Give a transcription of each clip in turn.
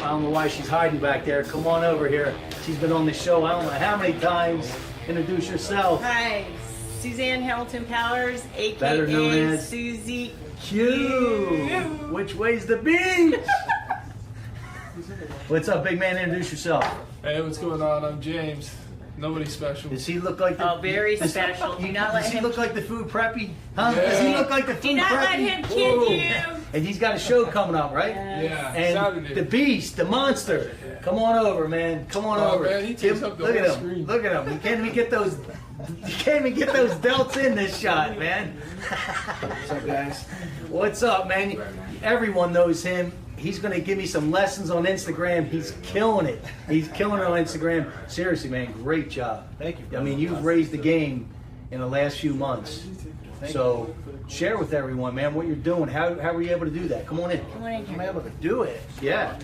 I don't know why she's hiding back there. Come on over here. She's been on the show I don't know how many times. Introduce yourself. Hi, Suzanne Hamilton Powers, Better known aka as Susie Q. Which way's the beach? What's up, big man? Introduce yourself. Hey, what's going on? I'm James. Nobody special. Does he look like the... Oh, very special. Do not let Does he him. look like the food preppy? Huh? Yeah. Does he look like the food Do not preppy? let him kid Whoa. you. And he's got a show coming up, right? Yeah, And Saturday. the beast, the monster. Come on over, man. Come on Oh, over. man, he takes up the Look at whole him. screen. Look at him. You can't even get those. You can't even get those delts in this shot, man. What's up, guys? What's up, man? Everyone knows him. He's going to give me some lessons on Instagram. He's killing it. He's killing it on Instagram. Seriously, man, great job. Thank you. I mean, you've raised the game in the last few months. So share with everyone, man, what you're doing. How were you able to do that? Come on in. Come on in I'm here. able to do it. Yeah.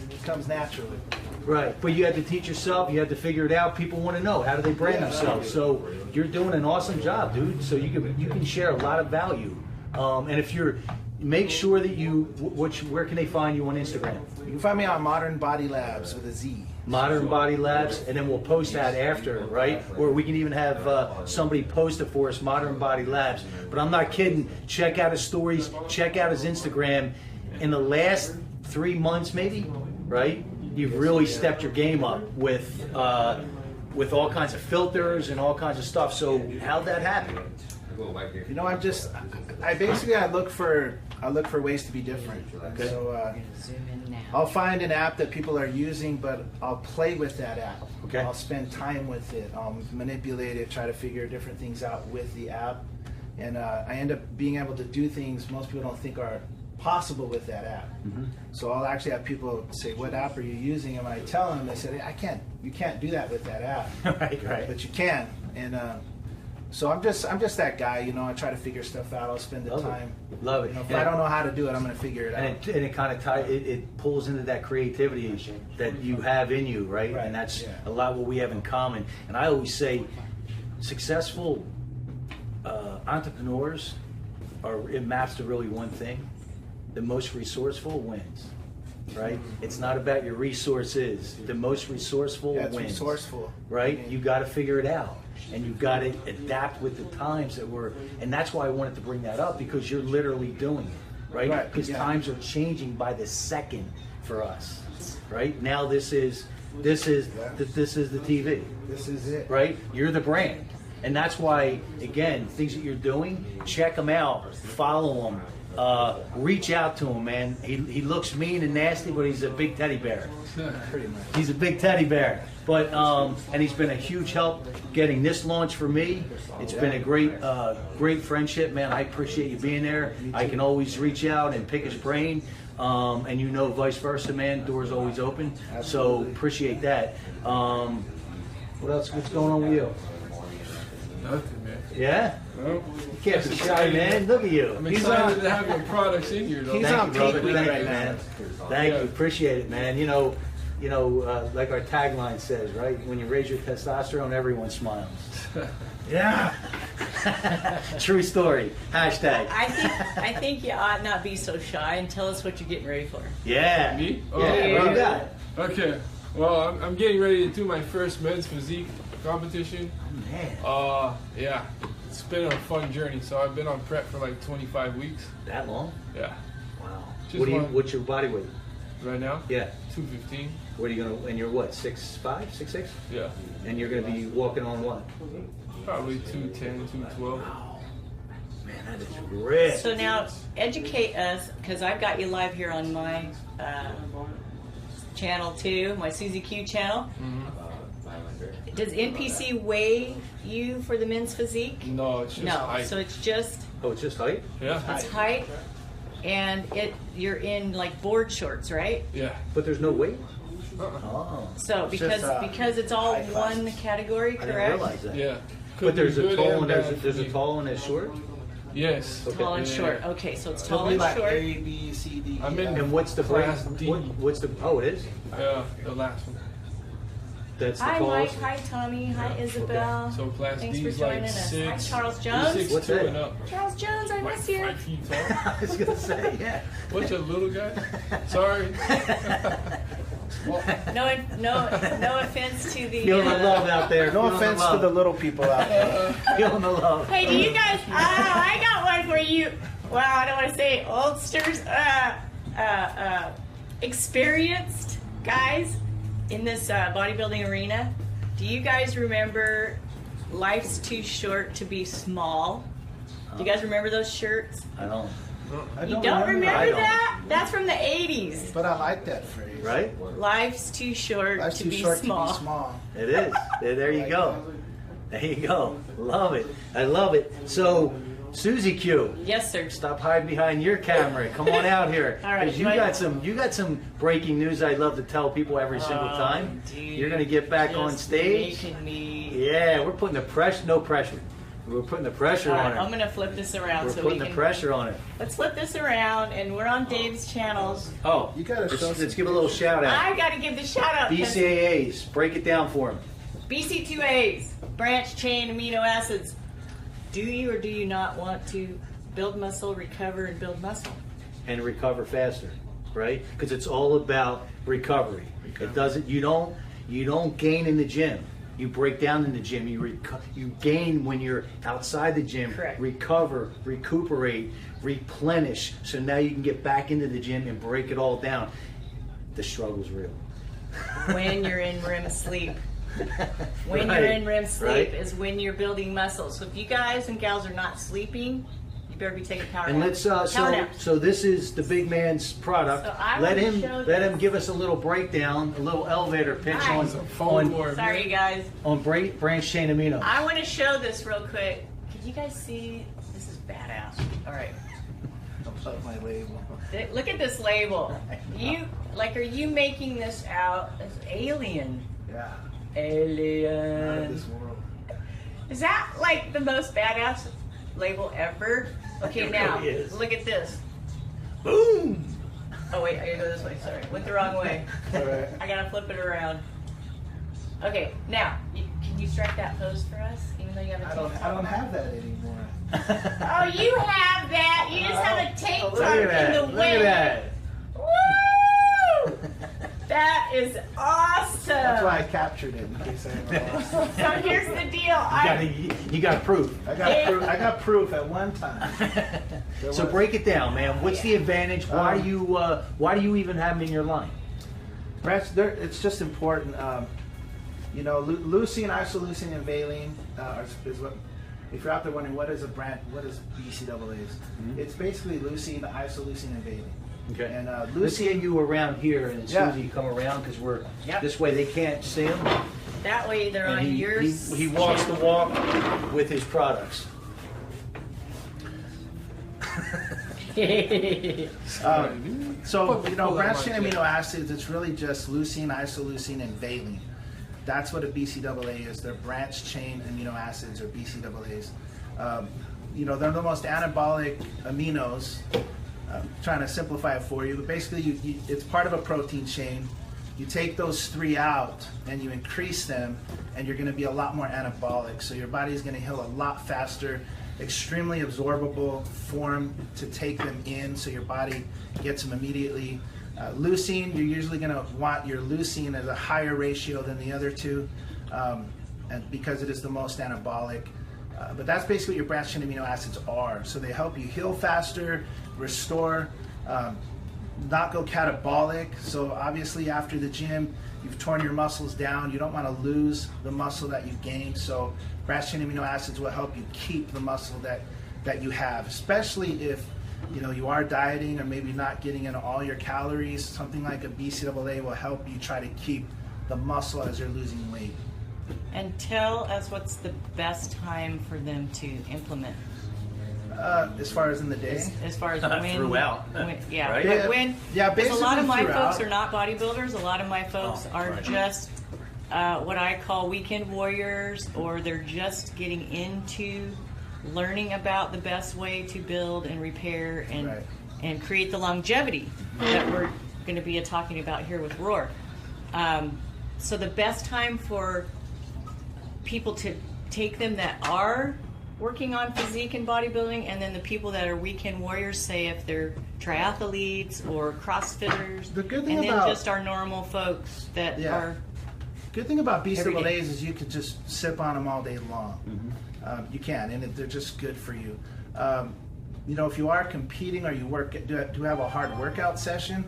It comes naturally. Right, but you had to teach yourself, you had to figure it out. People want to know, how do they brand themselves? So you're doing an awesome job, dude. So you can share a lot of value. And if you're, make sure that where can they find you on Instagram? You can find me on Modern Body Labs with a Z. Modern Body Labs, and then we'll post that after, right? Or we can even have somebody post it for us, Modern Body Labs. But I'm not kidding. Check out his stories, check out his Instagram. In the last 3 months, maybe, right? You've really stepped your game up with all kinds of filters and all kinds of stuff. So how'd that happen? You know, I look for ways to be different. Okay. So Zoom in now. I'll find an app that people are using, but I'll play with that app. Okay. I'll spend time with it. I'll manipulate it, try to figure different things out with the app, and I end up being able to do things most people don't think are possible with that app. Mm-hmm. So I'll actually have people say, "What app are you using?" And when I tell them, they say, you can't do that with that app." Right. But you can. And so I'm just that guy, you know. I try to figure stuff out. I'll spend the time. Love it. You know, if I don't know how to do it, I'm going to figure it out. And it kind of it pulls into that creativity that you have in you, right? Right, And that's yeah. a lot what we have in common. And I always say, successful entrepreneurs it maps to really one thing: the most resourceful wins. Right? It's not about your resources. The most resourceful Yeah, it's wins. resourceful. Right? I mean, You got to figure it out, and you've got to adapt with the times that we're. And that's why I wanted to bring that up, because you're literally doing it, right? Right, Because yeah. times are changing by the second for us, right? Now this is the TV, This is it. right? You're the brand, and that's why, again, things that you're doing, check them out, follow them. Reach out to him, man. He looks mean and nasty, but he's a big teddy bear. Pretty much. He's a big teddy bear. But and he's been a huge help getting this launch for me. It's been a great friendship, man. I appreciate you being there. I can always reach out and pick his brain, and you know, vice versa, man. Doors always open. So appreciate that. What else? What's going on with you? Nothing, man. Yeah. No. You can't be shy, man. Look at you. I'm He's excited on- to have your products in here, though. He's Thank on you, brother. peak week Thank right you, now. man. Thank Yeah. you. Appreciate it, man. You know, like our tagline says, right? When you raise your testosterone, everyone smiles. Yeah. True story. Hashtag. I think you ought not be so shy and tell us what you're getting ready for. Yeah. Me? Oh, Yeah. What do you right. got? Okay. Well, I'm getting ready to do my first men's physique competition. Man, Yeah. It's been a fun journey. So I've been on prep for like 25 weeks. that long? Yeah. Wow. Just one- What's your body weight? Right now? Yeah. 215. What are you gonna? And you're what? 6'5", 6'6"? Yeah. And you're gonna be walking on what? Probably 210, 212. Wow. Man, that is rich. So now educate us, because I've got you live here on my channel too, my Susie Q channel. Does NPC weigh you for the men's physique? No, it's just No, height. so it's just Oh, it's just height? Yeah. it's height, and you're in like board shorts, right? Yeah. But there's no weight? Uh-uh. Oh. So It's just, because it's all high classes. one category, I didn't correct? realize that. Yeah. But there's Could be a good tall and bad there's a for me. tall and a short? Yes. Okay. Tall and Yeah. short. Okay, so it's It'll tall be and like short. A, B, C, D, E, I'm in F. And what's the Class brand? D. What's the? Oh, it is. Yeah, the last one. That's the Hi, cause. Mike. Hi, Tommy. Hi, Isabel. So class Thanks D's for joining like us. 6. Hi, Charles Jones. 6'2" What's that? and up. Charles Jones, I Like miss you. 5 feet tall. I was gonna say, yeah. What's your little guy? Sorry. No offense to the. Feeling the love out there. No feeling offense the to the love. little people out there. Feeling the love. Hey, do you guys? I got one for you. Well, I don't want to say oldsters. Experienced guys in this bodybuilding arena. Do you guys remember "Life's Too Short to Be Small"? Do you guys remember those shirts? I don't. You don't remember I don't. that? That's from the 80s. But I like that phrase. Right? Life's too short, Life's to, too be short small. to be small. It is. There you go. There you go. Love it. I love it. So, Susie Q, Yes, sir. stop hiding behind your camera. Come on out here. All right, 'Cause you got some breaking news I'd love to tell people every single time. Dude, You're gonna get back on just stage. making me... Yeah, we're putting the pressure. No pressure. We're putting the pressure All on right, I'm it. gonna flip this around We're so we putting can. the pressure on it. Let's flip this around, and we're on Dave's channels. Oh, You gotta show let's some give a little shout out. I gotta give the shout out. 'cause BCAAs, break it down for them. BC2As, branch chain amino acids. Do you or do you not want to build muscle, recover, and build muscle? And recover faster, right? Because it's all about recovery. It doesn't. You don't gain in the gym. You break down in the gym. You gain when you're outside the gym. Correct. Recover, recuperate, replenish. So now you can get back into the gym and break it all down. The struggle's real. When you're in REM sleep. When Right, you're in REM sleep right. is when you're building muscle. So if you guys and gals are not sleeping, you better be taking power And naps. let's Power naps. so this is the big man's product. So I let wanna him show let him this. give us a little breakdown, a little elevator pitch Hi. on It's a phone war. Sorry, you guys. branch chain amino. I want to show this real quick. Can you guys see? This is badass. All right. I'll put my label. Look at this label. Are you making this out as alien? Yeah. Out of Alien. this world. Is that like the most badass label ever? Okay, It now really is. look at this. Boom! Oh wait, I gotta go this way. Sorry, went the wrong way. All right. I gotta flip it around. Okay, now can you strike that pose for us? Even though you have a I tank top. don't have that anymore. Oh, you have that. You just have a tank top Look at that! in the Look way. at that! Woo! That is awesome. That's why I captured it in case I lost. So here's the deal. You got proof. I got proof at one time. So break it down, man. What's the advantage? Why do you even have them in your line? It's just important. Leucine, isoleucine, and valine is what. If you're out there wondering what is BCAAs, it's basically leucine, isoleucine, and valine. Okay. And Let's get leucine, you around here, and Yeah. Susie, come around because we're Yep. this way. They can't see him. That way they're And on he yours. walks the walk with his products. so Pull that branched chain mic, amino acids, it's really just leucine, isoleucine, and valine. That's what a BCAA is. They're branched chain amino acids, or BCAAs. They're the most anabolic aminos. Trying to simplify it for you, but basically it's part of a protein chain. You take those three out and you increase them, and you're going to be a lot more anabolic. So your body is going to heal a lot faster, extremely absorbable form to take them in, so your body gets them immediately. Leucine, you're usually going to want your leucine at a higher ratio than the other two, and because it is the most anabolic. But that's basically what your branched chain amino acids are. So they help you heal faster, restore, not go catabolic. So obviously after the gym, you've torn your muscles down. You don't want to lose the muscle that you've gained. So branched chain amino acids will help you keep the muscle that you have, especially if you are dieting or maybe not getting in all your calories. Something like a BCAA will help you try to keep the muscle as you're losing weight. And tell us what's the best time for them to implement. As far as in the day? As far as when Throughout. Yeah, Right? but when? Yeah, Because a lot of my basically folks throughout. are not bodybuilders. A lot of my folks are right. just what I call weekend warriors, or they're just getting into learning about the best way to build and repair and Right. and create the longevity that we're going to be talking about here with Roar. So the best time for people to take them that are working on physique and bodybuilding, and then the people that are weekend warriors, say if they're triathletes or CrossFitters, The good thing and then about- just our normal folks that Yeah. are. Good thing about Every day. BCAAs is you can just sip on them all day long. You can, and they're just good for you. You know, if you are competing or you do have a hard workout session,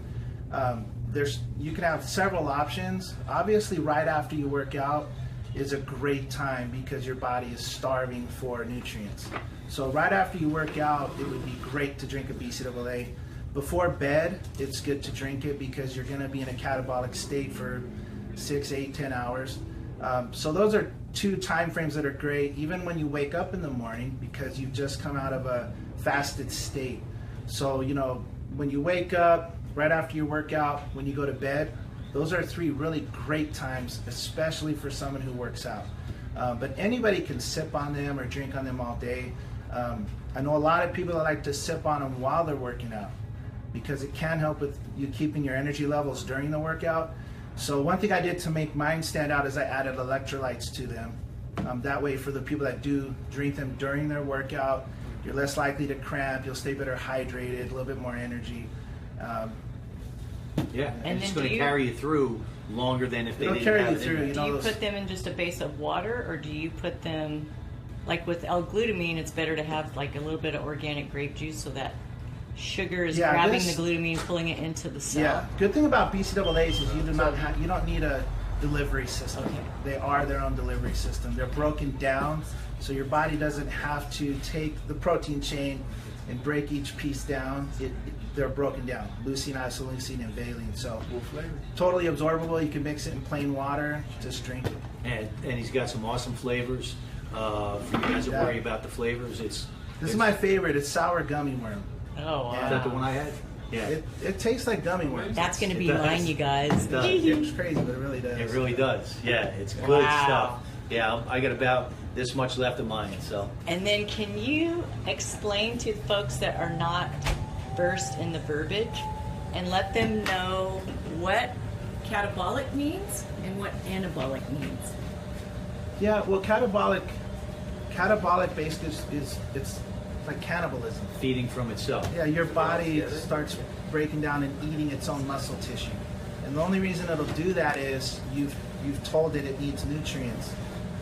you can have several options. Obviously, right after you work out is a great time because your body is starving for nutrients. So right after you work out, it would be great to drink a BCAA. Before bed, it's good to drink it because you're going to be in a catabolic state for 6, 8, 10 hours. So those are two time frames that are great, even when you wake up in the morning, because you've just come out of a fasted state. So, you know, when you wake up, right after your workout, when you go to bed, those are three really great times, especially for someone who works out. But anybody can sip on them or drink on them all day. I know a lot of people that like to sip on them while they're working out because it can help with you keeping your energy levels during the workout. So one thing I did to make mine stand out is I added electrolytes to them. That way for the people that do drink them during their workout, you're less likely to cramp, you'll stay better hydrated, a little bit more energy. Yeah, And and it's then going do to you- carry you through longer than if they It'll didn't carry have you it through, in you there. Do know, you those- put them in just a base of water, or do you put them, like with L-glutamine, it's better to have like a little bit of organic grape juice so that sugar is Yeah, grabbing this- the glutamine, pulling it into the cell. Yeah, good thing about BCAAs is you don't need a delivery system. Okay. They are their own delivery system. They're broken down, so your body doesn't have to take the protein chain and break each piece down. They're broken down: leucine, isoleucine, and valine. So totally absorbable. You can mix it in plain water. Just drink it. And he's got some awesome flavors. For you guys that Yeah. worry about the flavors, This is my favorite. It's sour gummy worm. Oh, wow. Is that the one I had? Yeah. It tastes like gummy worms. That's going to It be does. mine, you guys. It does. It's crazy, but it really does. It really does. Yeah, it's good Wow. stuff. Yeah, I got about this much left of mine. So And then can you explain to folks that are not versed in the verbiage and let them know what catabolic means and what anabolic means? Yeah, well, catabolic basically is it's like cannibalism. feeding from itself. Yeah, your body starts breaking down and eating its own muscle tissue, and the only reason it'll do that is you've told it needs nutrients.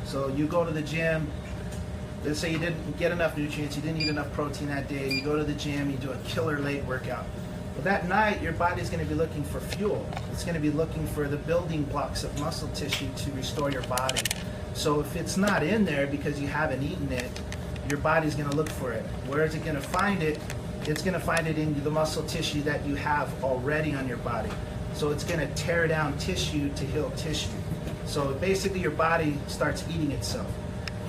So you go to the gym. Let's say you didn't get enough nutrients, you didn't eat enough protein that day. You go to the gym, you do a killer late workout. Well, that night your body's going to be looking for fuel. It's going to be looking for the building blocks of muscle tissue to restore your body. So if it's not in there because you haven't eaten it, your body's going to look for it. Where is it going to find it? It's going to find it in the muscle tissue that you have already on your body. So it's going to tear down tissue to heal tissue. So basically your body starts eating itself.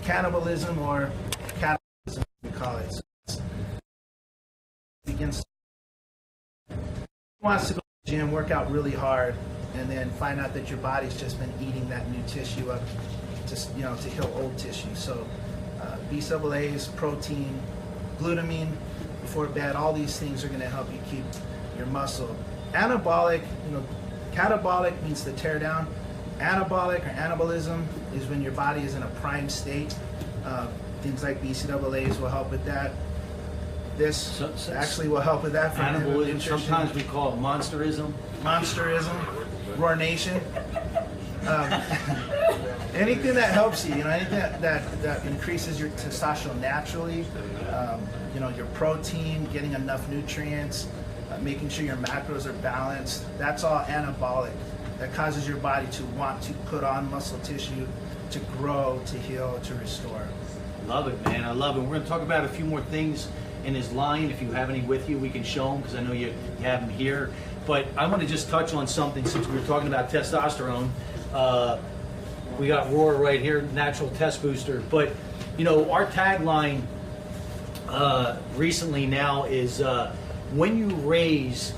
Cannibalism or catabolism, we call it. So it begins. Wants to go to the gym, work out really hard, and then find out that your body's just been eating that new tissue up to heal old tissue. So BCAAs, protein, glutamine before bed, all these things are going to help you keep your muscle. Anabolic, catabolic means to tear down. Anabolic or anabolism is when your body is in a prime state. Things like BCAAs will help with that. This actually will help with that. For Cannibalism, nutrition. sometimes we call it monsterism. Monsterism, Roar Nation. Anything that helps you, anything that increases your testosterone naturally, your protein, getting enough nutrients, making sure your macros are balanced, that's all anabolic. That causes your body to want to put on muscle tissue, to grow, to heal, to restore. Love it, man. I love it. We're going to talk about a few more things in his line. If you have any with you, we can show them because I know you have them here. But I want to just touch on something since we were talking about testosterone. We got Roar right here, natural test booster. But, our tagline recently now is when you raise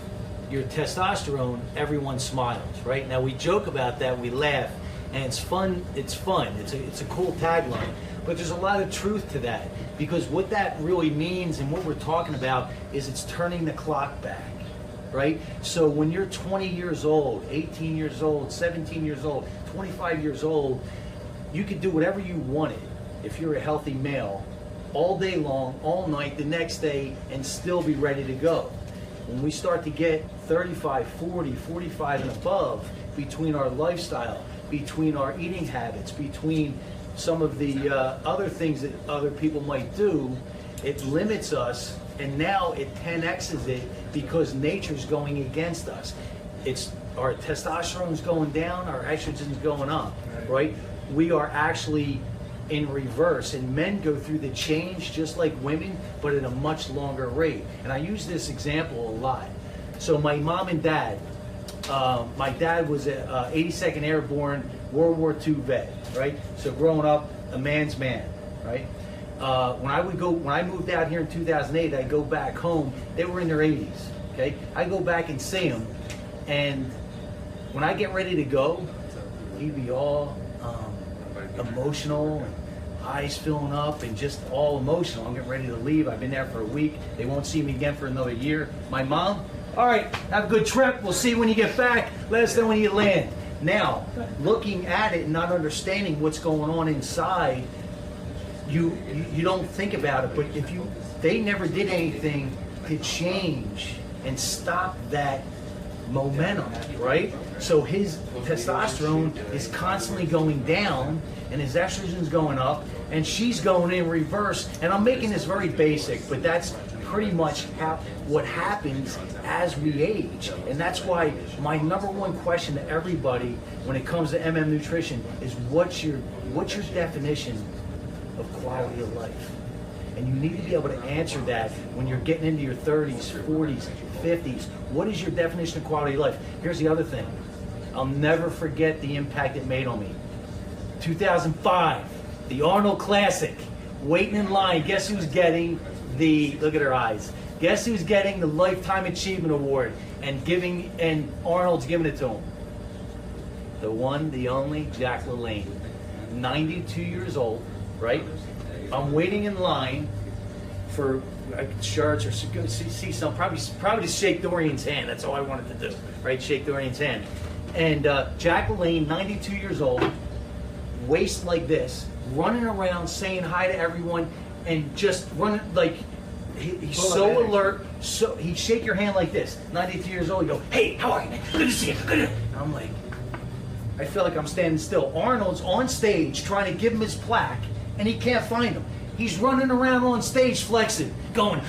your testosterone, everyone smiles, right? Now we joke about that, we laugh, and it's fun. It's a cool tagline, but there's a lot of truth to that because what that really means and what we're talking about is it's turning the clock back. right? So when you're 20 years old, 18 years old, 17 years old, 25 years old, you could do whatever you wanted if you're a healthy male all day long, all night, the next day, and still be ready to go. When we start to get 35, 40, 45 and above, between our lifestyle, between our eating habits, between some of the other things that other people might do, it limits us, and now it 10x's it because nature's going against us. It's our testosterone's going down, our estrogen's going up, right? We are actually in reverse, and men go through the change just like women, but at a much longer rate. And I use this example a lot. So my mom and dad, my dad was a 82nd Airborne World War II vet, right? So growing up, a man's man, right? When I moved out here in 2008, I go back home, they were in their 80s, okay? I go back and see them, and when I get ready to go, he'd be all emotional, and eyes filling up, and just all emotional. I'm getting ready to leave. I've been there for a week. They won't see me again for another year. My mom, all right, have a good trip. We'll see you when you get back. Let us know when you land. Now, looking at it and not understanding what's going on inside, you don't think about it, but they never did anything to change and stop that momentum, right? So his testosterone is constantly going down, and his estrogen's going up, and she's going in reverse. And I'm making this very basic, but that's pretty much what happens as we age. And that's why my number one question to everybody when it comes to MM nutrition is what's your definition of quality of life? And you need to be able to answer that when you're getting into your 30s, 40s, 50s. What is your definition of quality of life? Here's the other thing. I'll never forget the impact it made on me. 2005, the Arnold Classic, waiting in line. Guess who's getting look at her eyes. Guess who's getting the Lifetime Achievement Award, and Arnold's giving it to him? The one, the only, Jack LaLanne. 92 years old, right? I'm waiting in line for shirts or see some, probably just shake Dorian's hand. That's all I wanted to do, right? Shake Dorian's hand. And Jack LaLanne, 92 years old, waist like this, running around saying hi to everyone, and just running like he's so alert. So he'd shake your hand like this. 92 years old, you go, "Hey, how are you, man? Good to see you. Good." And I'm like, I feel like I'm standing still. Arnold's on stage trying to give him his plaque, and he can't find him. He's running around on stage flexing, going,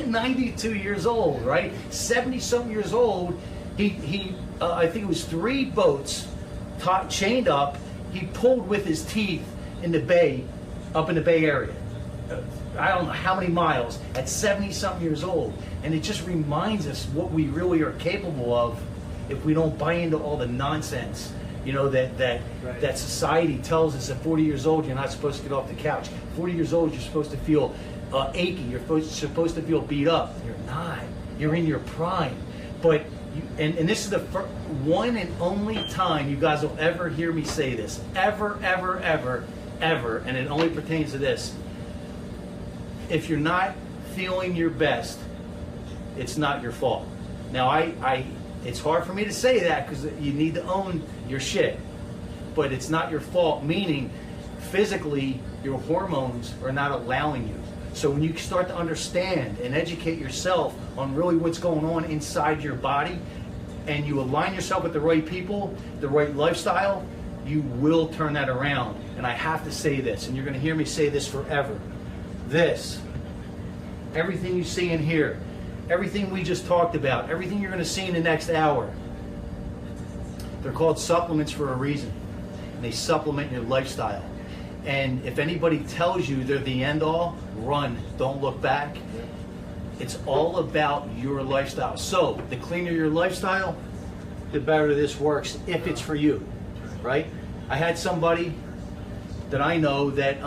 92 years old, right? 70-something years old. He I think it was 3 boats chained up. He pulled with his teeth in the bay, up in the Bay Area. I don't know how many miles at 70-something years old. And it just reminds us what we really are capable of if we don't buy into all the nonsense, you know, that society tells us at 40 years old you're not supposed to get off the couch. 40 years old you're supposed to feel achy. You're supposed to feel beat up. You're not. You're in your prime. But and this is the one and only time you guys will ever hear me say this. Ever, ever, ever, ever. And it only pertains to this. If you're not feeling your best, it's not your fault. Now, it's hard for me to say that because you need to own your shit. But it's not your fault, meaning physically your hormones are not allowing you. So when you start to understand and educate yourself on really what's going on inside your body, and you align yourself with the right people, the right lifestyle, you will turn that around. And I have to say this, and you're going to hear me say this forever. This, everything you see in here, everything we just talked about, everything you're going to see in the next hour, they're called supplements for a reason. And they supplement your lifestyle. And if anybody tells you they're the end all, run, don't look back. It's all about your lifestyle. So the cleaner your lifestyle, the better this works if it's for you, right? I had somebody that I know that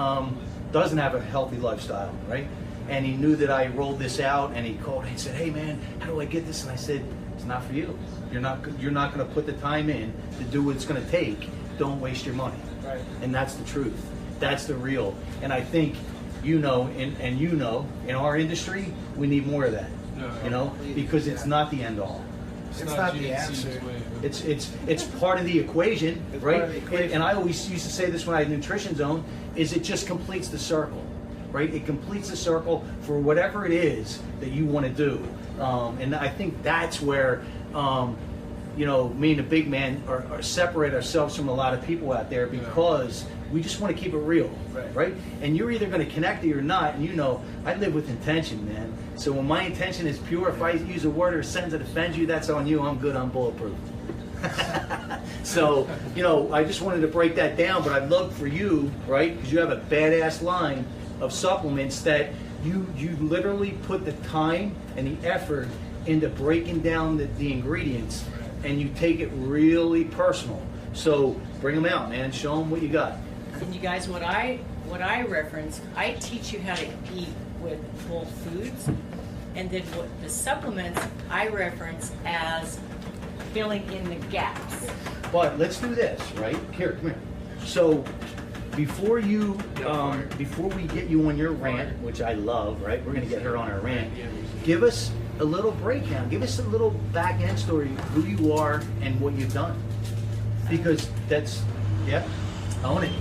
doesn't have a healthy lifestyle, right? And he knew that I rolled this out, and he called and said, "Hey man, how do I get this?" And I said, "It's not for you. You're not going to put the time in to do what it's going to take. Don't waste your money." Right. And that's the truth. That's the real. And I think, you know, and you know, in our industry, we need more of that. you know, because it's not the end all. It's not the answer. It's part of the equation, It's right? part of the equation. And I always used to say this when I had Nutrition Zone, is it just completes the circle, right? It completes the circle for whatever it is that you want to do. And I think that's where, you know, me and the big man are separate ourselves from a lot of people out there, because we just want to keep it real, right? And you're either going to connect it or not. And you know, I live with intention, man. So when my intention is pure, if I use a word or a sentence that offends you, that's on you. I'm good. I'm bulletproof. So, you know, I just wanted to break that down, but I'd love for you, right? Because you have a badass line of supplements that you literally put the time and the effort into breaking down the ingredients, and you take it really personal. So bring them out, man. Show them what you got. And you guys, what I reference, I teach you how to eat with whole foods, and then what the supplements I reference as filling in the gaps. But let's do this, right? Here, come here. So before you, before we get you on your rant, which I love, right? We're gonna get her on our rant. Give us a little breakdown. Give us a little back end story, who you are and what you've done. Because that's, yeah, own it.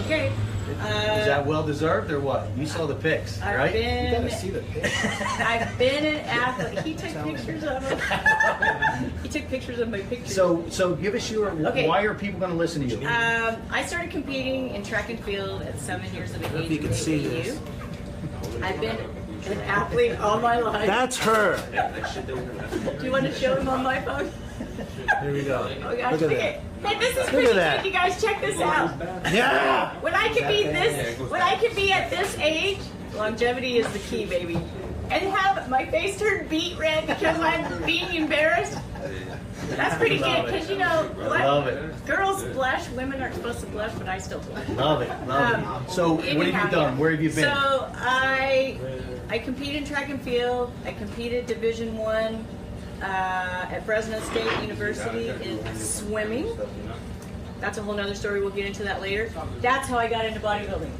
Okay. Is that well deserved or what? You saw the pics, I've right? been, You gotta see the picture. I've been an athlete. He took pictures of them. He took pictures of my pictures. So give us your, Okay. why are people going to listen to you? I started competing in track and field at 7 years of age. If you can see with this. AAU. I've been an athlete all my life. That's her. Do you want to show him on my phone? Here we go. Oh gosh, Look at okay. Hey, this is Look pretty at that. good. You guys check this out. that. Yeah. When I could be this, when I could be at this age, longevity is the key, baby. And have my face turned beet red because I'm being embarrassed. That's pretty good, because you know what? Love it. Girls blush, women aren't supposed to blush, but I still blush. Love it. Love it. So what have Anyhow, you done? yeah. Where have you been? So I competed in track and field. I competed Division I at Fresno State University in swimming. That's a whole nother story. We'll get into that later. That's how I got into bodybuilding.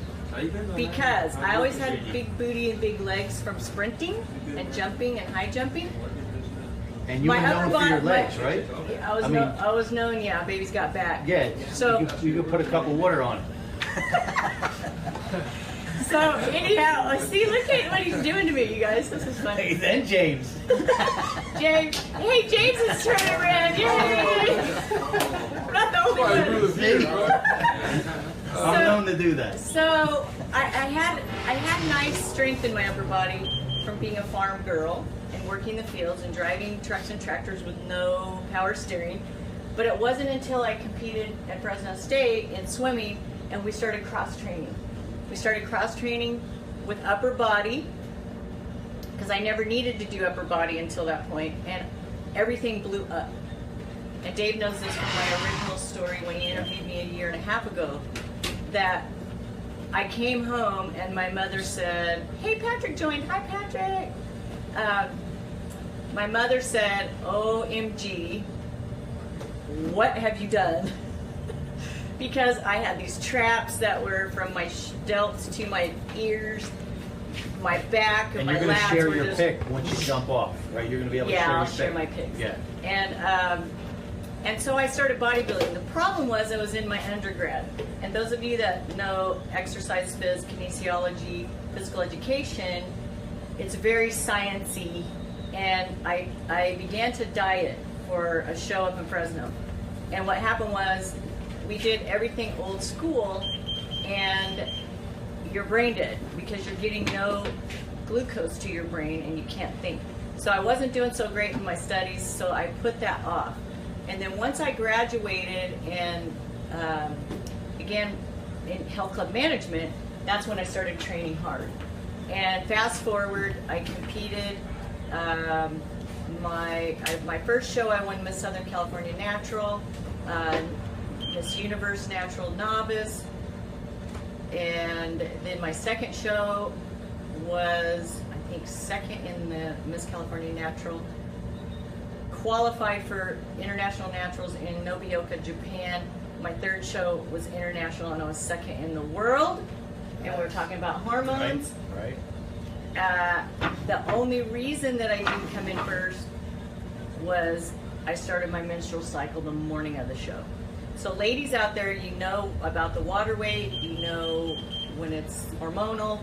Because I always had big booty and big legs from sprinting and jumping and high jumping. And you were known for your legs, right? I was known, yeah, baby's got back. Yeah. So you could put a cup of water on it. So anyhow, see, look at what he's doing to me, you guys. This is funny. Hey, then James. James, hey, James is turning red. Yay! I'm not the only one. I'm known to do that. So I had nice strength in my upper body from being a farm girl and working the fields and driving trucks and tractors with no power steering. But it wasn't until I competed at Fresno State in swimming and we started cross training. We started cross training with upper body because I never needed to do upper body until that point, and everything blew up. And Dave knows this from my original story when he interviewed me 1.5 years ago, that I came home and my mother said, "Hey, Patrick joined." Hi, Patrick. My mother said, "OMG, what have you done?" Because I had these traps that were from my delts to my ears, my back, and And my you're going to lats share were your just... pick once you jump off, right? You're going to be able to share Yeah, your I'll pick. share my picks. Yeah. And so I started bodybuilding. The problem was I was in my undergrad. And those of you that know exercise phys, kinesiology, physical education, it's very science-y. And I began to diet for a show up in Fresno. And what happened was we did everything old school, and your brain did, because you're getting no glucose to your brain and you can't think. So I wasn't doing so great in my studies, so I put that off. And then once I graduated and began in health club management, that's when I started training hard. And fast forward, I competed. My first show, I won Miss Southern California Natural, Miss Universe Natural Novice, and then my second show was, I think, second in the Miss California Natural. Qualified for International Naturals in Nobuoka, Japan. My third show was international, and I was second in the world. And we were talking about hormones. Right. The only reason that I didn't come in first was I started my menstrual cycle the morning of the show. So ladies out there, you know about the water weight, you know when it's hormonal,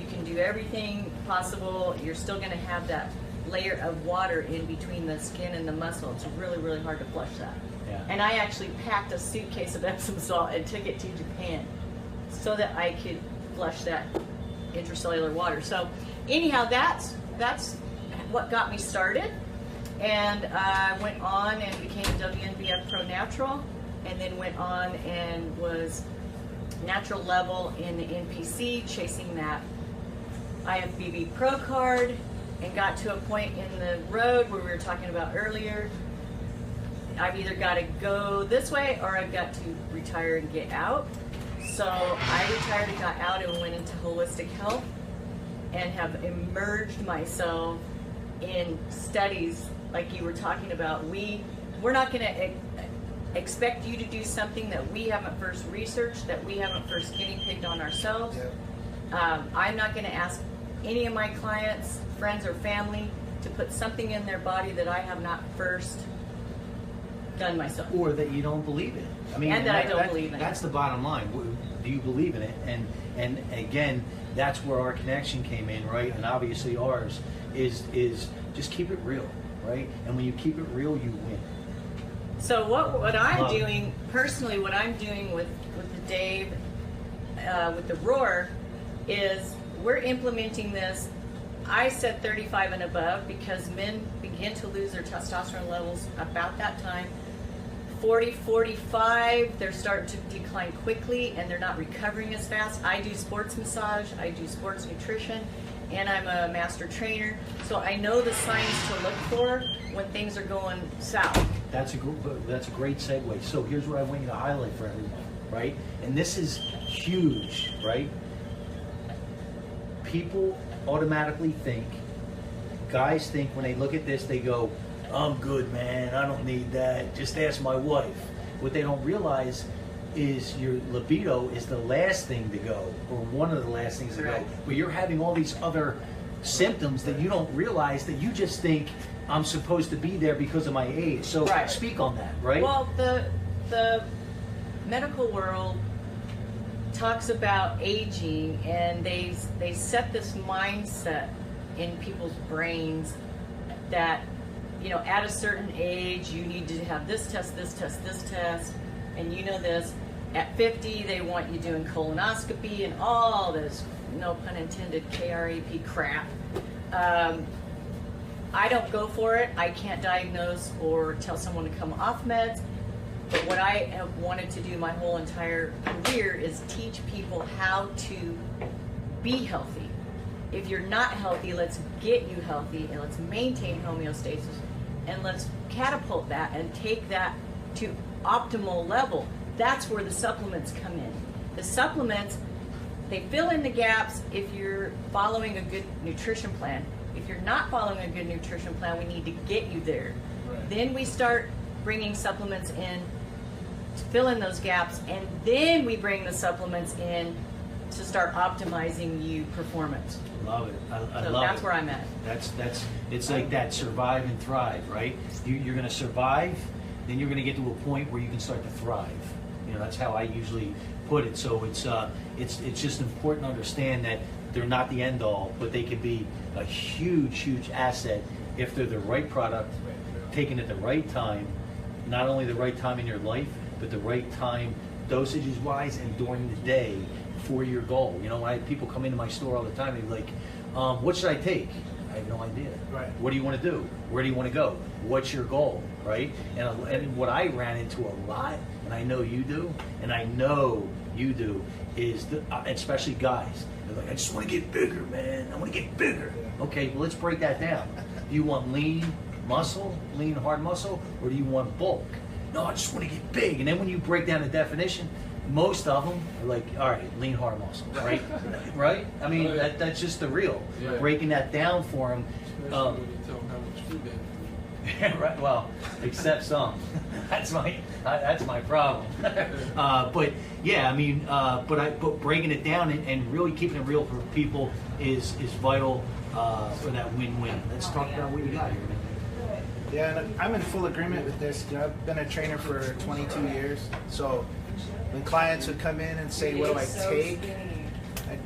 you can do everything possible. You're still going to have that layer of water in between the skin and the muscle. It's really, really hard to flush that. Yeah. And I actually packed a suitcase of Epsom salt and took it to Japan so that I could flush that intracellular water. So anyhow, that's what got me started. And I went on and became WNBF Pro Natural, and then went on and was natural level in the NPC, chasing that IFBB Pro card, and got to a point in the road where we were talking about earlier. I've either got to go this way or I've got to retire and get out. So I retired and got out and went into holistic health and have immersed myself in studies like you were talking about. We're not going to expect you to do something that we haven't first researched, that we haven't first guinea pigged on ourselves. Yeah. I'm not going to ask any of my clients, friends or family to put something in their body that I have not first done myself. Or that you don't believe in. I mean, And that I don't believe in it. That's the bottom line. Do you believe in it? And again, that's where our connection came in, right? And obviously ours is just keep it real, right? And when you keep it real, you win. So what I'm doing personally, what I'm doing with the Dave, with the Roar, is we're implementing this. I said 35 and above because men begin to lose their testosterone levels about that time. 40, 45, they're starting to decline quickly and they're not recovering as fast. I do sports massage, I do sports nutrition, and I'm a master trainer. So I know the signs to look for when things are going south. That's a great segue. So here's what I want you to highlight for everyone, right? And this is huge, right? People automatically think, guys think when they look at this, they go, I'm good, man, I don't need that, just ask my wife. What they don't realize is your libido is the last thing to go, or one of the last things to go. But you're having all these other symptoms that you don't realize, that you just think, I'm supposed to be there because of my age. So speak on that, right? Well, the medical world talks about aging, and they set this mindset in people's brains that, you know, at a certain age you need to have this test, this test, this test, and you know this. At 50 they want you doing colonoscopy and all this, no pun intended, KRAP crap. I don't go for it. I can't diagnose or tell someone to come off meds. But what I have wanted to do my whole entire career is teach people how to be healthy. If you're not healthy, let's get you healthy and let's maintain homeostasis and let's catapult that and take that to optimal level. That's where the supplements come in. The supplements, they fill in the gaps if you're following a good nutrition plan. If you're not following a good nutrition plan, we need to get you there. Right. Then we start bringing supplements in to fill in those gaps, and then we bring the supplements in to start optimizing you performance. Love it. I So love that's it. where I'm at. It's like that survive and thrive, right? You're going to survive, then you're going to get to a point where you can start to thrive. You know, that's how I usually put it. So it's just important to understand that they're not the end all, but they could be a huge asset if they're the right product, taken at the right time, not only the right time in your life, but the right time dosages wise and during the day for your goal. You know, when people come into my store all the time, they're like, what should I take? I have no idea. Right. What do you want to do? Where do you want to go? What's your goal, right? And what I ran into a lot, and I know you do, is especially guys. They're like, I just want to get bigger, man. I want to get bigger. Okay, well, let's break that down. Do you want lean muscle, lean hard muscle, or do you want bulk? No, I just want to get big. And then when you break down the definition, most of them are like, all right, lean hard muscle, right? Right? I mean, that's just the real. Yeah. Breaking that down for them. Especially when you tell them how much food they have to eat. Right. Well, except some. That's my problem. But yeah, I mean, but breaking it down and really keeping it real for people is vital for that win-win. Let's talk about what you got here, man. Yeah, and I'm in full agreement with this. You know, I've been a trainer for 22 years. So when clients would come in and say, what do I take?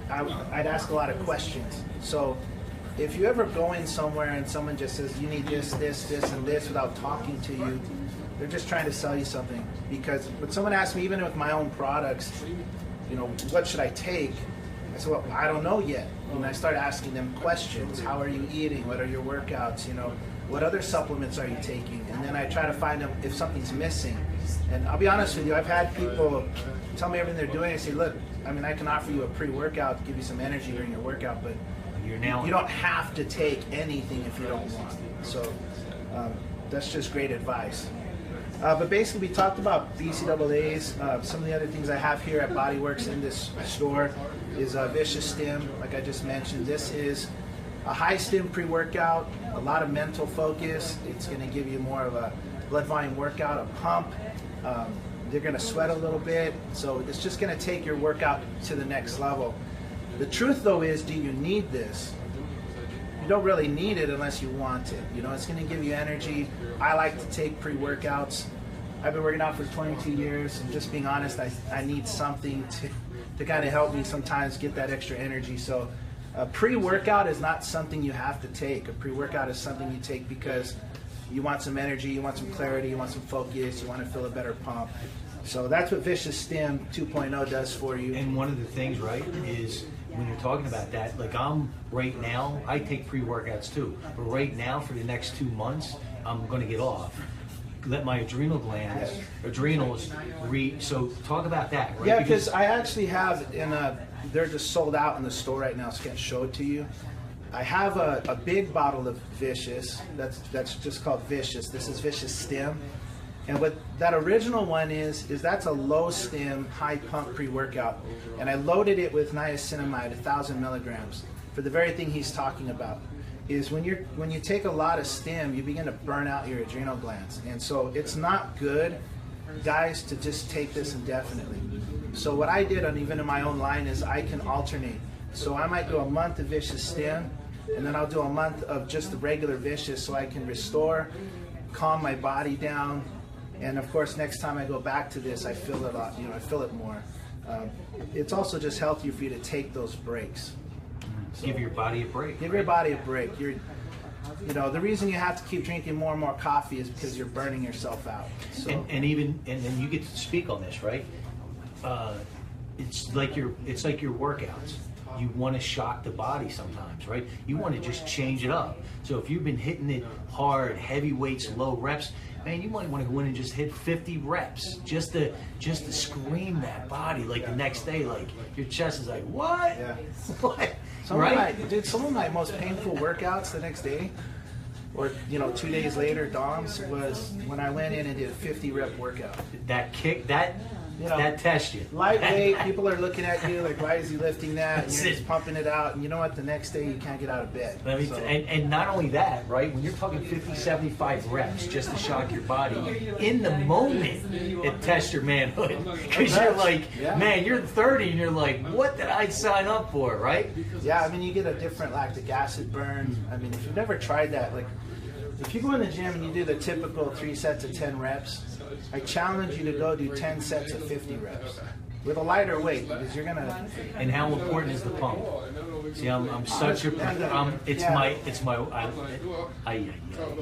I'd ask a lot of questions. So if you ever go in somewhere and someone just says, you need this, this, this, and this without talking to you, they're just trying to sell you something. Because when someone asks me, even with my own products, you know, what should I take? I said, well, I don't know yet. And I start asking them questions. How are you eating? What are your workouts? You know, what other supplements are you taking? And then I try to find them if something's missing. And I'll be honest with you, I've had people tell me everything they're doing. I say, look, I mean, I can offer you a pre-workout to give you some energy during your workout, but you don't have to take anything if you don't want. So that's just great advice. But basically, we talked about BCAAs. Some of the other things I have here at Body Workz in this store is Vicious Stim, like I just mentioned. This is a high Stim pre-workout, a lot of mental focus. It's going to give you more of a blood volume workout, a pump. They're going to sweat a little bit, so it's just going to take your workout to the next level. The truth, though, is, do you need this? You don't really need it unless you want it. You know, it's going to give you energy. I like to take pre-workouts. I've been working out for 22 years, and just being honest, I need something to kind of help me sometimes get that extra energy. So a pre-workout is not something you have to take. A pre-workout is something you take because you want some energy, you want some clarity, you want some focus, you want to feel a better pump. So that's what Vicious Stim 2.0 does for you. And one of the things, right, is when you're talking about that, like right now, I take pre-workouts too, but right now for the next 2 months, I'm going to get off. Let my adrenals, so talk about that, right? Yeah, because I actually have, they're just sold out in the store right now, so I can't show it to you. I have a big bottle of Vicious, that's just called Vicious. This is Vicious Stim. And what that original one is that's a low stim, high pump pre-workout. And I loaded it with niacinamide, 1,000 milligrams, for the very thing he's talking about. Is when you take a lot of stim, you begin to burn out your adrenal glands. And so it's not good, guys, to just take this indefinitely. So what I did, even in my own line, is I can alternate. So I might do a month of Vicious Stim, and then I'll do a month of just the regular Vicious, so I can restore, calm my body down. And of course, next time I go back to this, I feel it a lot, I feel it more. It's also just healthier for you to take those breaks. So give your body a break. Give your body a break. The reason you have to keep drinking more and more coffee is because you're burning yourself out. So. And then you get to speak on this, right? It's like your workouts. You want to shock the body sometimes, right? You want to just change it up. So if you've been hitting it hard, heavy weights, low reps, man, you might want to go in and just hit 50 reps just to scream that body like the next day, like your chest is like, what? Yeah. What? Some of my most painful workouts the next day, or 2 days later, DOMS, was when I went in and did a 50 rep workout. That kick, that tests you. Lightweight, people are looking at you like, why is he lifting that? And you're just pumping it out, and you know what? The next day you can't get out of bed. And not only that, right? When you're talking 50, 75 reps just to shock your body, in the moment it tests your manhood. Because you're like, man, you're 30 and you're like, what did I sign up for, right? Yeah, I mean, you get a different lactic acid burn. I mean, if you've never tried that, like, if you go in the gym and you do the typical 3 sets of 10 reps, I challenge you to go do 10 sets of 50 reps with a lighter weight, because you're gonna. And how important is the pump? See, I'm such a.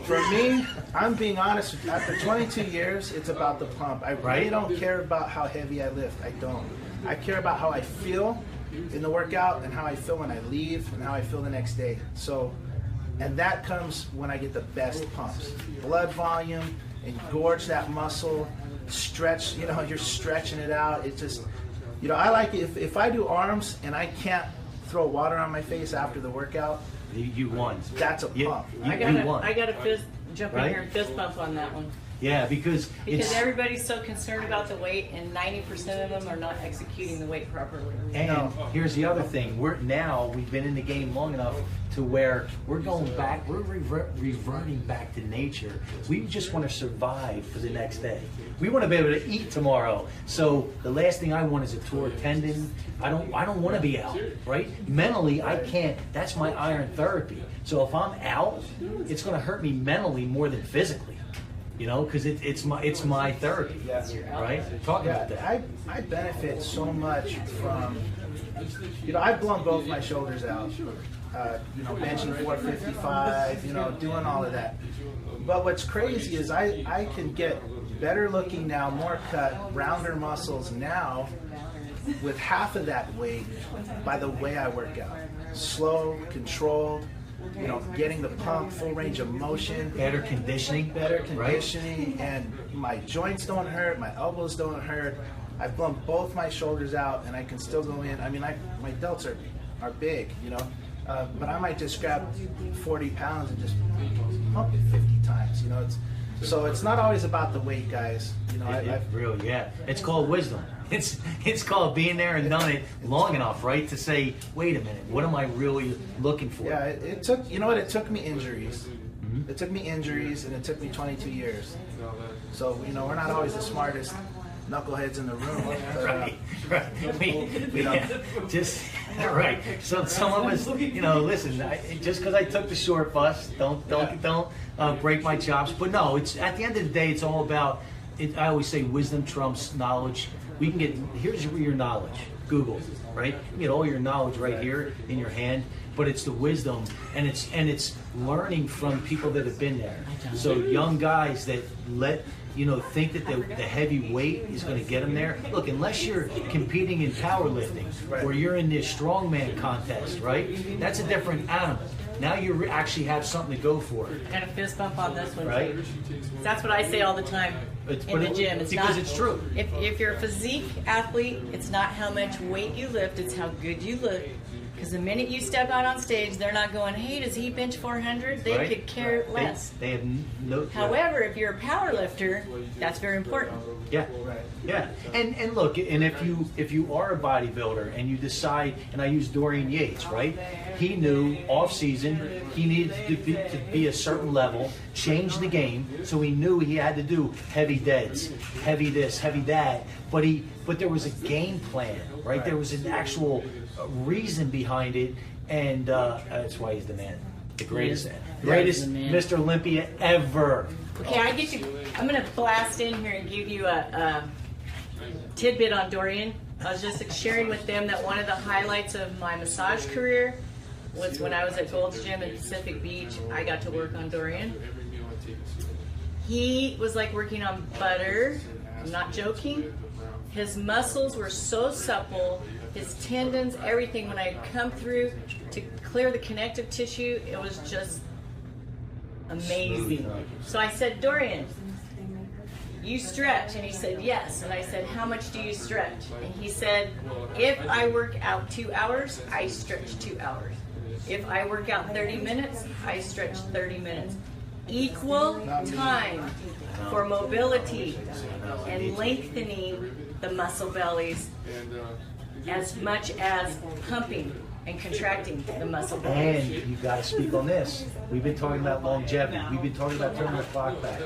For me, I'm being honest. After 22 years, it's about the pump. I really don't care about how heavy I lift. I don't. I care about how I feel in the workout and how I feel when I leave and how I feel the next day. So. And that comes when I get the best pumps. Blood volume, engorge that muscle, stretch, you're stretching it out. It just, I like it. If I do arms and I can't throw water on my face after the workout, you won. That's a pump. I got a fist, jump in here and fist bump on that one. Yeah, because it's everybody's so concerned about the weight, and 90% of them are not executing the weight properly. and here's the other thing. We've been in the game long enough to where we're going back, we're reverting back to nature. We just want to survive for the next day. We want to be able to eat tomorrow. So the last thing I want is a tore tendon. I don't want to be out, right? Mentally, I can't. That's my iron therapy. So if I'm out, it's going to hurt me mentally more than physically. You know, because it's my therapy, right? Talk about that. I benefit so much from, you know, I've blown both my shoulders out, you know, benching 455, you know, doing all of that. But what's crazy is I can get better looking now, more cut, rounder muscles now with half of that weight by the way I work out. Slow, controlled, you know, getting the pump, full range of motion. Better conditioning, right? And my joints don't hurt, my elbows don't hurt. I've blown both my shoulders out, and I can still go in. I mean, my delts are big, you know, but I might just grab 40 pounds and just pump it 50 times, you know. So it's not always about the weight, guys. You know, really, yeah. It's called wisdom. It's called being there and done it long enough, right? To say, wait a minute, what am I really looking for? Yeah, it took, you know what? It took me injuries. It took me injuries, and it took me 22 years. So, you know, we're not always the smartest knuckleheads in the room. But, you know, just right. So some of us, you know, listen. Just because I took the short bus, don't break my chops. But no, it's at the end of the day, it's all about. I always say wisdom trumps knowledge. We can get, here's your knowledge, Google, right? You can get all your knowledge right here in your hand, but it's the wisdom, and it's learning from people that have been there. So young guys that think that the heavy weight is going to get them there. Look, unless you're competing in powerlifting or you're in this strongman contest, right? That's a different animal. Now you actually have something to go for. And a fist bump on this one, right? Too. That's what I say all the time in the gym. It's true. If you're a physique athlete, it's not how much weight you lift, it's how good you look. Because the minute you step out on stage, they're not going, hey, does he bench 400? They could care less. They have no. However, if you're a power lifter, that's very important. Yeah, yeah. And look, and if you are a bodybuilder and you decide, and I use Dorian Yates, right? He knew off season he needed to be a certain level, change the game, so he knew he had to do heavy deads, heavy this, heavy that. But there was a game plan, right? There was an actual reason behind it, and that's why he's the man, the greatest Mr. Olympia ever. Okay, I'm going to blast in here and give you a tidbit on Dorian. I was just sharing with them that one of the highlights of my massage career was when I was at Gold's Gym in Pacific Beach. I got to work on Dorian. He was like working on butter. I'm not joking. His muscles were so supple, his tendons, everything. When I come through to clear the connective tissue, it was just amazing. So I said, Dorian, you stretch? And he said, yes. And I said, how much do you stretch? And he said, if I work out 2 hours, I stretch 2 hours. If I work out 30 minutes, I stretch 30 minutes. Equal time for mobility and lengthening the muscle bellies as much as pumping and contracting the muscle bellies. And you've got to speak on this. We've been talking about longevity. We've been talking about turning the clock back.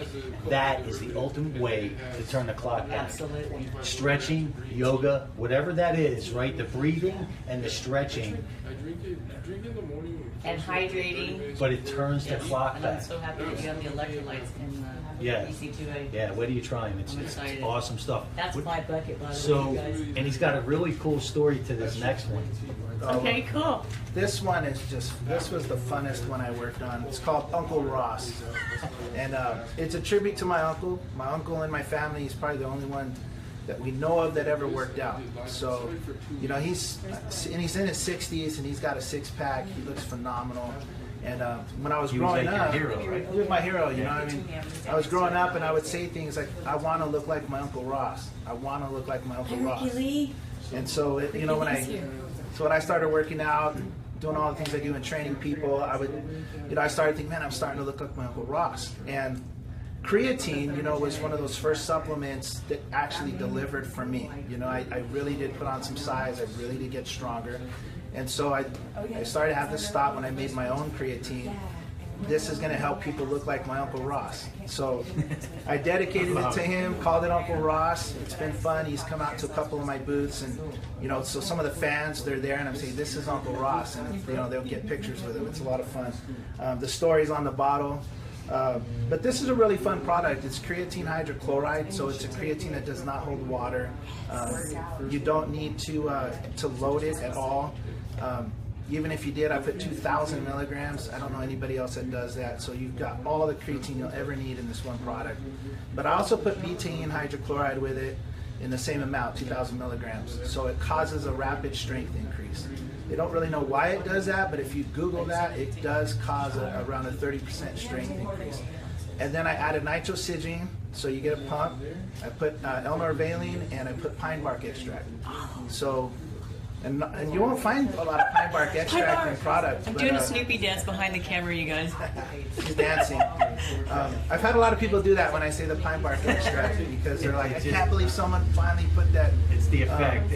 That is the ultimate way to turn the clock back. Absolutely. Stretching, yoga, whatever that is, right? The breathing and the stretching. And hydrating. But it turns the clock And I'm back. so happy that you have the electrolytes in the Yeah. EC2A. Yeah, what are you trying? It's awesome stuff. That's my bucket, by the way, So, you guys. and he's got a really cool story to this next one. Okay, cool. This one is this was the funnest one I worked on. It's called Uncle Ross. And it's a tribute to my uncle. My uncle and my family, he's probably the only one that we know of that ever worked out. So, you know, he's in his 60s and he's got a six-pack. He looks phenomenal. And when I was growing up, your hero, right? he was my hero, you know what I mean? I was growing up and I would say things like, I want to look like my Uncle Ross. I want to look like my Uncle Ross. And so, you know, when I started working out and doing all the things I do and training people, I started thinking, man, I'm starting to look like my Uncle Ross. And creatine, you know, was one of those first supplements that actually delivered for me. You know, I really did put on some size. I really did get stronger. And so I started to have to stop when I made my own creatine. This is going to help people look like my Uncle Ross. So I dedicated it to him, called it Uncle Ross. It's been fun. He's come out to a couple of my booths, and you know, so some of the fans, they're there and I'm saying, this is Uncle Ross, and you know, they'll get pictures with him. It's a lot of fun. The story's on the bottle. But this is a really fun product. It's creatine hydrochloride, so it's a creatine that does not hold water. You don't need to load it at all. Even if you did, I put 2,000 milligrams. I don't know anybody else that does that. So you've got all the creatine you'll ever need in this one product. But I also put betaine hydrochloride with it in the same amount, 2,000 milligrams. So it causes a rapid strength increase. They don't really know why it does that, but if you Google that, it does cause around a 30% strength increase. And then I added nitrosigine, so you get a pump. I put Elmer Valine, and I put pine bark extract. So. And you won't find a lot of pine bark extract in products. I'm doing a Snoopy dance behind the camera, you guys. He's dancing. I've had a lot of people do that when I say the pine bark extract, because they're like, I can't believe someone finally put that. It's the effect.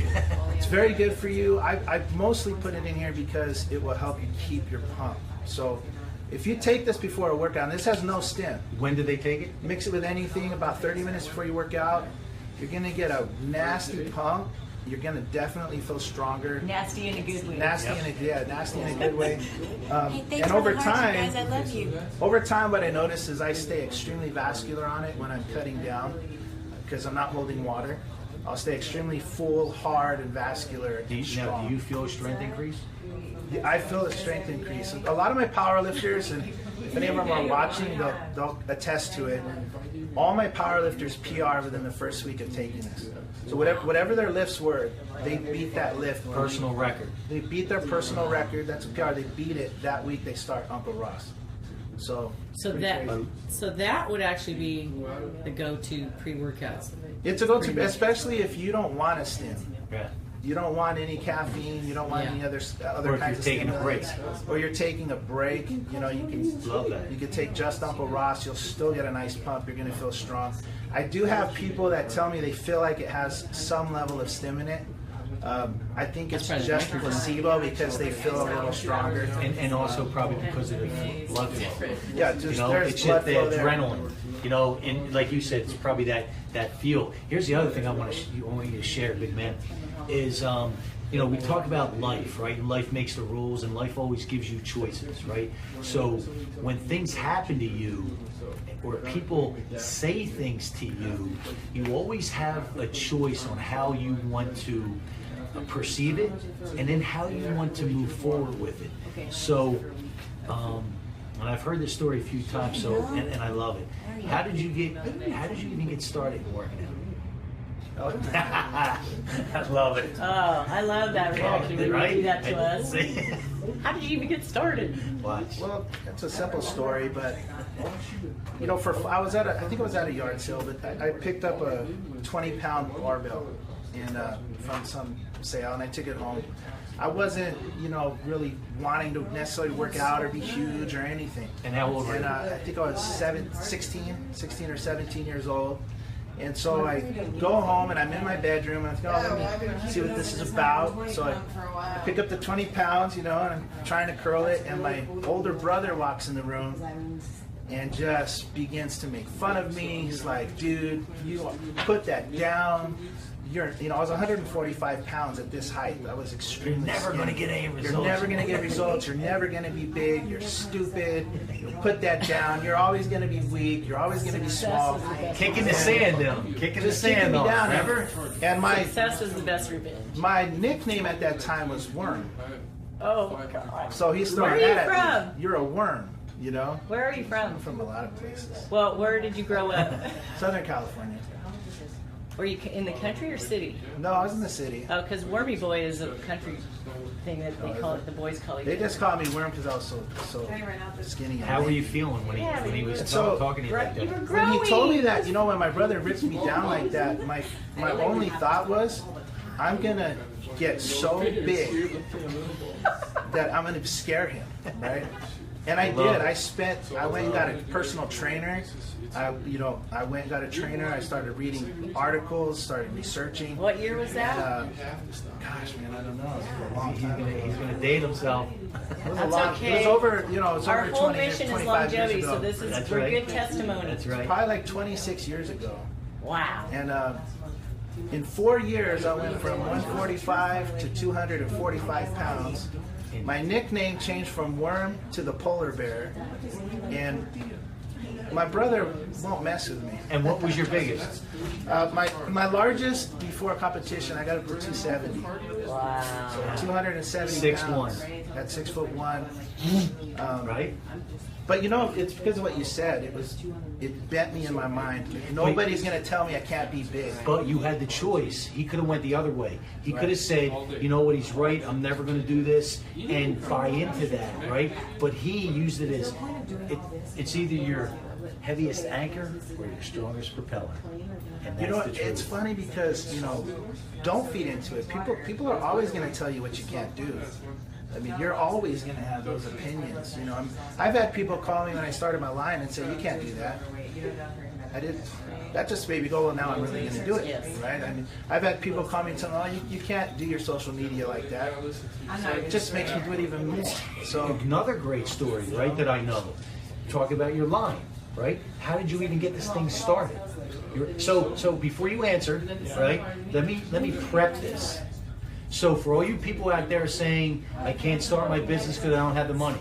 It's very good for you. I mostly put it in here because it will help you keep your pump. So if you take this before a workout, and this has no stim. When do they take it? Mix it with anything about 30 minutes before you work out. You're going to get a nasty pump. You're gonna definitely feel stronger. Nasty in a good way. Nasty nasty in a good way. Hey, thanks and for over the hearts, time, you guys. I love you. Over time, what I notice is I stay extremely vascular on it when I'm cutting down, because I'm not holding water. I'll stay extremely full, hard, and vascular. And strong. Now, do you feel a strength increase? I feel a strength increase. A lot of my power lifters, and if any of them are watching, they'll attest to it. All my power lifters PR within the first week of taking this. So whatever their lifts were, they beat that lift. Personal record. They beat their personal record. That's a PR. They beat it that week. They start Uncle Ross. So that would actually be the go-to pre-workouts. it's a go-to, especially if you don't want a stim. Yeah. You don't want any caffeine. You don't want any other kinds of stimulants. Or you're taking a break. You know, you can take just Uncle Ross. You'll still get a nice pump. You're going to feel strong. I do have people that tell me they feel like it has some level of stim in it. I think it's just placebo because they feel a little stronger. And also probably because of the blood flow. Yeah, just you know, there's it's blood just the flow there. adrenaline. You know, and like you said, it's probably that feel. Here's the other thing I want you to share, big man, is you know, we talk about life, right? And life makes the rules, and life always gives you choices, right? So when things happen to you, or people say things to you, you always have a choice on how you want to perceive it, and then how you want to move forward with it. So, and I've heard this story a few times, so and I love it. How did you even get started working out? I love it. Oh, I love that reaction when you do that to us. See? How did you even get started? Watch. Well, it's a simple story, but you know, I think I was at a yard sale, but I picked up a 20-pound barbell and from some sale, and I took it home. I wasn't, you know, really wanting to necessarily work out or be huge or anything. And how old were you? And I think I was 16 or 17 years old. And so I go home and I'm in my bedroom and I think, oh, let me see what this is about. So I pick up the 20 pounds, you know, and I'm trying to curl it. And my older brother walks in the room and just begins to make fun of me. He's like, dude, you put that down. You know, I was 145 pounds at this height. I was extremely Never going to get any results. You're never going to get results. You're never going to be big. You're stupid. You put that down. You're always going to be weak. You're always going to be small. Kicking the sand down. Kicking the sand me down. Remember? And Success is the best revenge. my nickname at that time was Worm. Oh, God. So he's Where throwing are you that at me. from? You're a worm, you know? Where are you from? I'm from a lot of places. Well, where did you grow up? Southern California. Were you in the country or city? No, I was in the city. Oh, because Wormy Boy is a country thing that they call it. The boys call it. They just called me Worm because I was so skinny. How were you feeling when he was talking to you like You were that? growing. When he told me that, you know, when my brother ripped me down like that, my only thought was, I'm gonna get so big that I'm gonna scare him, right? And I Love did. it. I went and got a personal trainer. I went and got a trainer. I started reading articles, started researching. What year was that? And, gosh, man, I don't know. It was a long time ago. He's gonna date himself. It was That's a long, okay. It was over, it was Our over whole 20 years, mission is 25 years longevity, ago. so this is That's we're right. good testimony. That's right. Probably like 26 years ago. Wow. And in 4 years, I went from 145 to 245 pounds. My nickname changed from Worm to the Polar Bear. And my brother won't mess with me. And what was your biggest? My largest before competition, I got up to 270. Wow. 270 6'1". pounds. At 6'1". Right? But it's because of what you said. It bent me in my mind. Nobody's gonna tell me I can't be big. But you had the choice. He could have went the other way. He could have said, you know what, he's right, I'm never going to do this, and buy into that, right? But he used it as, it's either your heaviest anchor or your strongest propeller. And that's the truth. It's funny because, don't feed into it. People are always going to tell you what you can't do. I mean, you're always going to have those opinions. I've had people call me when I started my line and say, you can't do that. I didn't. That just made me go, well, now I'm really going to do it, right? I mean, I've had people call me and tell me, oh, you can't do your social media like that. So it just makes me do it even more. So another great story, right, that I know. Talk about your line, right? How did you even get this thing started? So before you answer, right, let me prep this. So for all you people out there saying, I can't start my business because I don't have the money.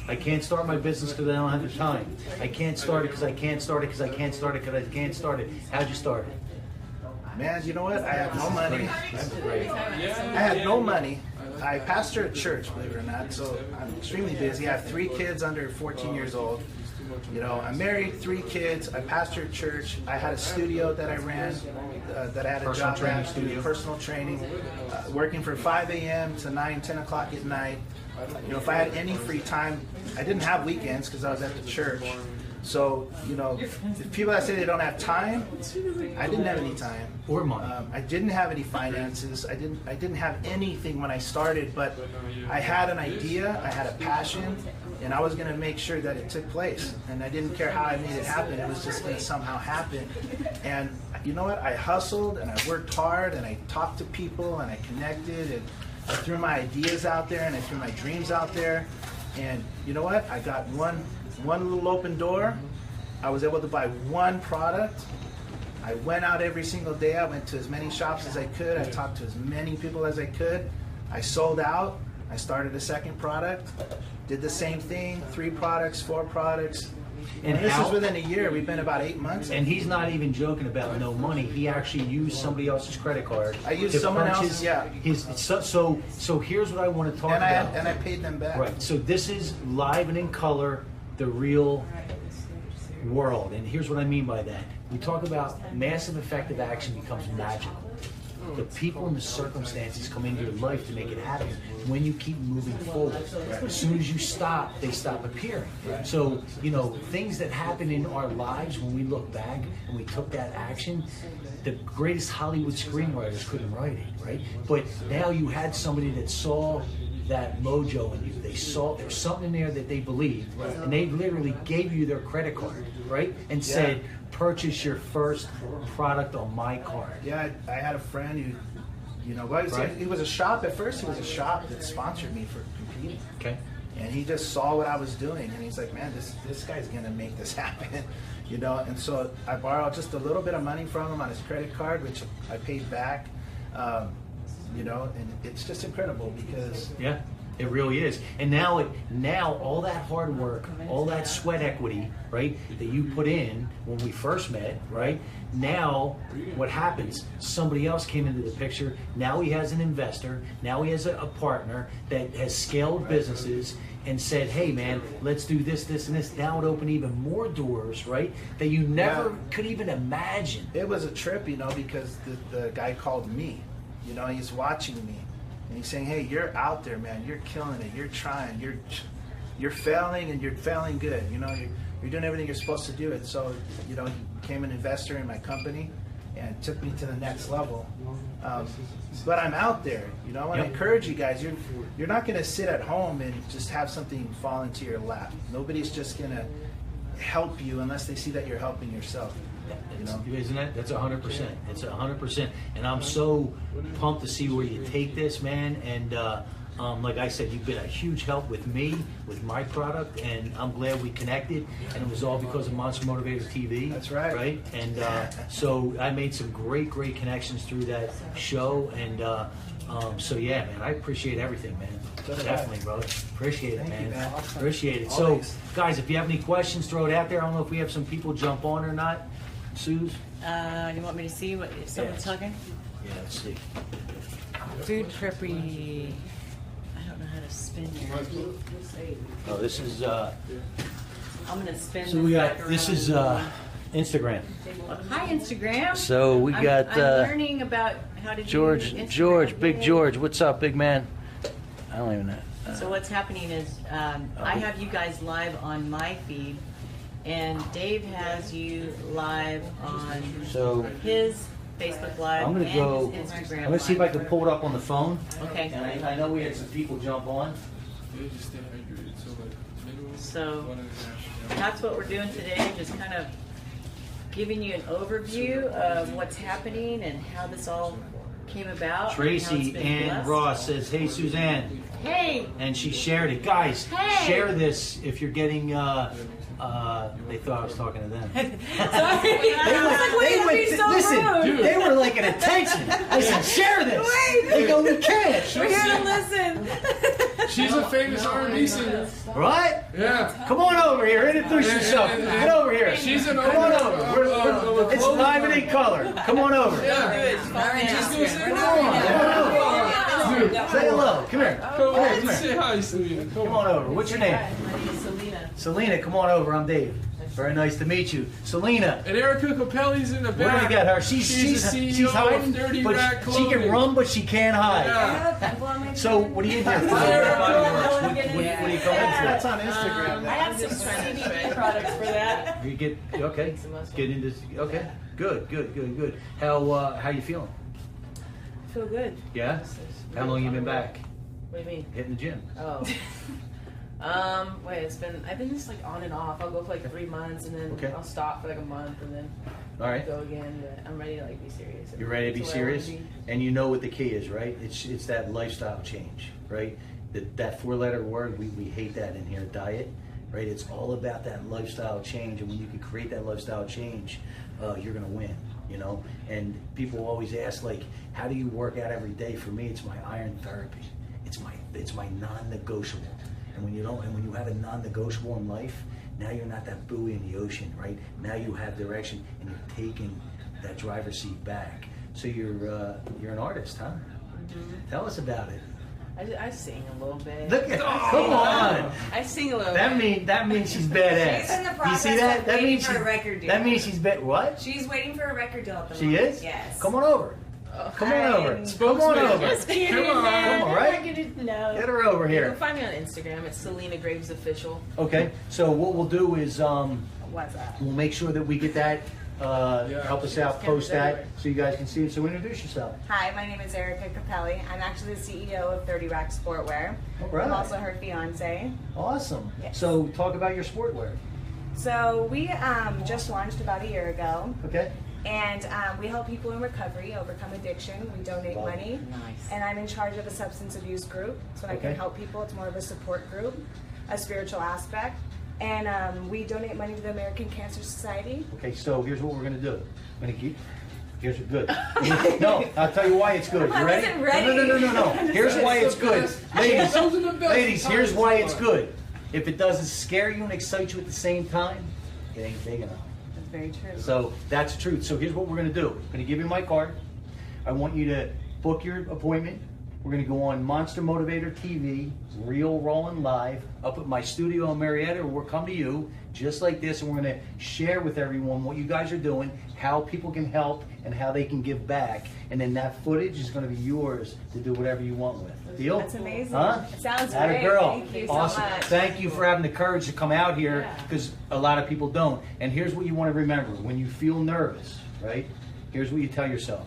I can't start my business because I don't have the time. I can't start it because I can't start it because I can't start it because I can't start it. How'd you start it? Man, you know what? I have no money. I had no money. I pastor a church, believe it or not, so I'm extremely busy. I have 3 kids under 14 years old. I'm married, 3 kids. I pastor a church. I had a studio that I ran, that I had a job at, doing personal training, working from 5 a.m. to 9, 10 o'clock at night. If I had any free time, I didn't have weekends because I was at the church. So, the people that say they don't have time, I didn't have any time. Or money. I didn't have any finances. I didn't have anything when I started, but I had an idea, I had a passion, and I was going to make sure that it took place. And I didn't care how I made it happen. It was just going to somehow happen. And you know what? I hustled and I worked hard and I talked to people and I connected and I threw my ideas out there and I threw my dreams out there. And you know what? I got one little open door. I was able to buy one product. I went out every single day. I went to as many shops as I could. I talked to as many people as I could. I sold out. I started a second product. Did the same thing, 3 products, 4 products. And this is within a year. We've been about 8 months. And he's not even joking about no money. He actually used somebody else's credit card. I used someone else's, yeah. So here's what I want to talk about. And I paid them back. Right. So this is live and in color, the real world. And here's what I mean by that. We talk about massive effective action becomes magical. The people and the circumstances come into your life to make it happen when you keep moving forward. As soon as you stop, they stop appearing. So, things that happen in our lives when we look back and we took that action, the greatest Hollywood screenwriters couldn't write it, right? But now you had somebody that saw that mojo in you. They saw there's something in there that they believed, and they literally gave you their credit card, right? And said, purchase your first product on my card. Yeah, I had a friend who, he was a shop at first. He was a shop that sponsored me for competing. Okay. And he just saw what I was doing, and he's like, man, this guy's gonna make this happen, And so I borrowed just a little bit of money from him on his credit card, which I paid back. And it's just incredible because it really is. And now all that hard work, all that sweat equity, right, that you put in when we first met, right? Now what happens? Somebody else came into the picture. Now he has an investor. Now he has a partner that has scaled businesses and said, hey man, let's do this, this, and this. Now it opened even more doors, right? That you never could even imagine. It was a trip, because the guy called me. He's watching me, and he's saying, "Hey, you're out there, man. You're killing it. You're trying. You're failing, and you're failing good. You're doing everything you're supposed to do." And so, he became an investor in my company, and took me to the next level. But I'm out there, you know, and I encourage you guys, you're not going to sit at home and just have something fall into your lap. Nobody's just going to help you unless they see that you're helping yourself. You know? Isn't it? That's 100%. It's 100%. And I'm so pumped to see where you take this, man. And like I said, you've been a huge help with me, with my product, and I'm glad we connected. And it was all because of Monster Motivator TV. That's right. Right? And so I made some great connections through that show. And so yeah, man, I appreciate everything, man. Definitely, bro. Appreciate it, man. Appreciate it. Always. So, guys, if you have any questions, throw it out there. I don't know if we have some people jump on or not. Suze? You want me to see what if someone's talking? Yeah, let's see. Food preppy. I don't know how to spin here. Oh, this is I'm gonna spin. so we got this is Instagram. Hi, Instagram. So we got I'm learning about how to do Instagram. George, Big Yay. George. What's up, big man? I don't even know. So what's happening is I have you guys live on my feed, and Dave has you live on his Facebook Live I'm gonna and go. his Instagram. I'm gonna see if I Live. can pull it up on the phone. Okay. And I know we had some people jump on. They just stay hydrated, so like minimum So 1.5. that's what we're doing today, just kind of giving you an overview of what's happening and how this all came about. and how Tracy it's been Ann blessed. Ross says, "Hey, Suzanne," Hey! and she shared it. Guys, Hey! share this if you're getting. They thought I was talking to them. Sorry. Listen, they were like at attention. I said, share this. Wait. They go, we can't. We're here to listen. She's a famous R&B singer. Right? Yeah. Come on over here. Introduce yourself. Get over here. She's an Come on over. It's live and in color. Come on over. Yeah. Come on. Say hello. Come here. Come Come on, here. Come say here. hi, Selena. Come on over. What's your name? My name is Selena. Selena, come on over. I'm Dave. Very nice to meet you. Selena. And Erica Capelli's in the We're back. gonna get her. She's the CEO hiding, of Dirty but Rat she Clothing. can run, but she can't hide. Yeah. So what are you doing? What are you going That's for? on Instagram. I have some CBD products for that. You get okay. Get into okay. Good. How you feeling? I feel good. Yeah. How long you been back? What do you mean? Hitting the gym. Oh. I've been just like on and off. I'll go for like 3 months and then Okay. I'll stop for like a month and then All right. go again. But I'm ready to like be serious. You're ready to be That's where I wanna serious, be. and you know what the key is, right? It's that lifestyle change, right? That 4-letter word we hate that in here, diet, right? It's all about that lifestyle change, and when you can create that lifestyle change, you're gonna win, you know. And people always ask like, how do you work out every day? For me, it's my iron therapy. It's my non-negotiable. And when you have a non-negotiable in life, now you're not that buoy in the ocean, right? Now you have direction, and you're taking that driver's seat back. So you're an artist, huh? Mm-hmm. Tell us about it. I sing a little bit. Look at come on. I sing a little That means she's badass. She's in the You process see that? of That waiting means for a she's record deal. That means she's what? She's waiting for a record deal at the She moment. is? Yes. Come on over. Come on over. Come on over. Just kidding, Come on. man. Come on, right? No. Get her over You can here. find me on Instagram. It's Selena Graves Official. Okay. So what we'll do is What's that? we'll make sure that we get that. Help us out. Post that so you guys can see it. So introduce yourself. Hi, my name is Erica Capelli. I'm actually the CEO of 30 Rack Sportwear. All right. I'm also her fiance. Awesome. Yes. So talk about your sportwear. So we just launched about a year ago, Okay. and we help people in recovery overcome addiction. We donate money, and I'm in charge of a substance abuse group, so I Okay. can help people. It's more of a support group, a spiritual aspect, and we donate money to the American Cancer Society. Okay, so here's what we're gonna do. I'm gonna keep. Here's good. No, I'll tell you why it's good. You I ready? wasn't ready. No. Here's why it's good, ladies. Those are the best Ladies, here's times why to it's start. good. If it doesn't scare you and excite you at the same time, it ain't big enough. That's very true. So that's the truth. So here's what we're gonna do. I'm gonna give you my card. I want you to book your appointment. We're gonna go on Monster Motivator TV, real rolling live, up at my studio in Marietta, or we'll come to you just like this, and we're gonna share with everyone what you guys are doing, how people can help, and how they can give back. And then that footage is gonna be yours to do whatever you want with. Deal? That's amazing. Huh? It sounds Atta great. girl. Thank you Awesome. so much. Thank you for having the courage to come out here, Yeah. because a lot of people don't. And here's what you want to remember: when you feel nervous, right? here's what you tell yourself.